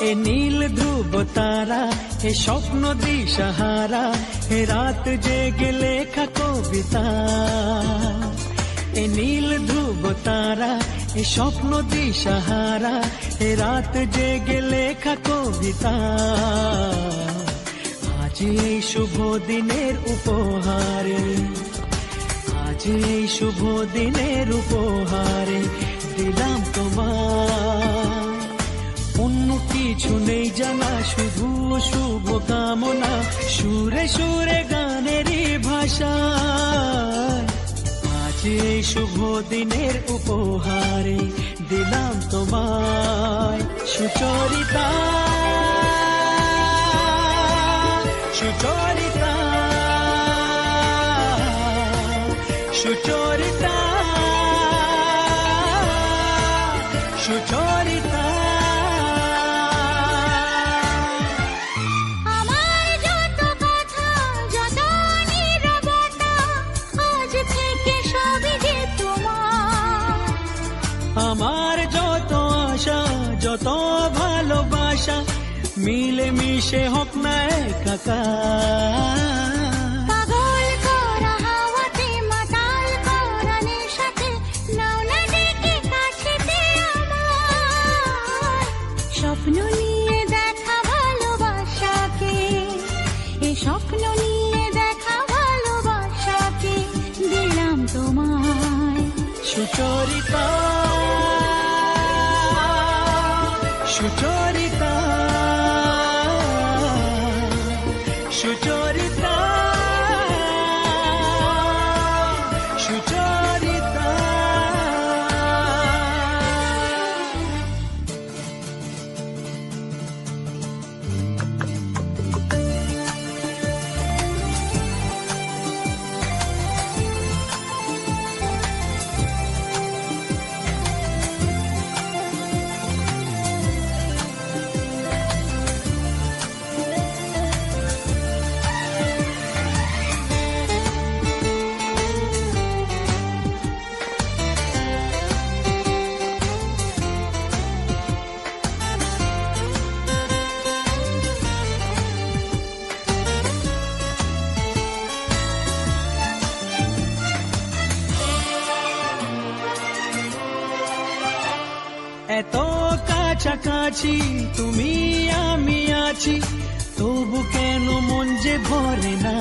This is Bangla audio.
এ নীল ধ্রুব তারা, এ স্বপ্ন দিশাহারা, এ রাত জেগে লেখা কবিতা। এ নীল ধ্রুব তারা, এ স্বপ্ন দিশাহারা, এ রাত জেগে লেখা কবিতা। আজ এই শুভ দিনের উপহারে, আজ এই শুভ দিনের উপহারে দিলাম তোমায় অন্য কিছু নেই জানা, শুধু শুভ কামনা, সুরে সুরে গানেরই ভাষা। আজ এই শুভ দিনের উপহারে দিলাম তোমায় সুচরিতা, সুচরিতা, সুচরিতা, সুচরিতা। আমার যত কথা, যত নীরবতা, আজ থেকে সবই যে তোমার। আমার যত আশা, যত ভালোবাসা, মিলে মিশে হোক না একাকার। পাগল করা হাওয়াতে, মাতাল করা নেশাতে, নাও না ডেকে কাছেতে আমার। স্বপ্ন নিয়ে দেখা ভালোবাসাকে, এ স্বপ্ন নিয়ে দেখা ভালোবাসাকে দিলাম তোমায় সুচরিতা, সুচরিতা, সুচরিতা, সুচরিতা। এত কাছাকাছি তুমি আমি আছি, তবু কেন মন যে ভরে না।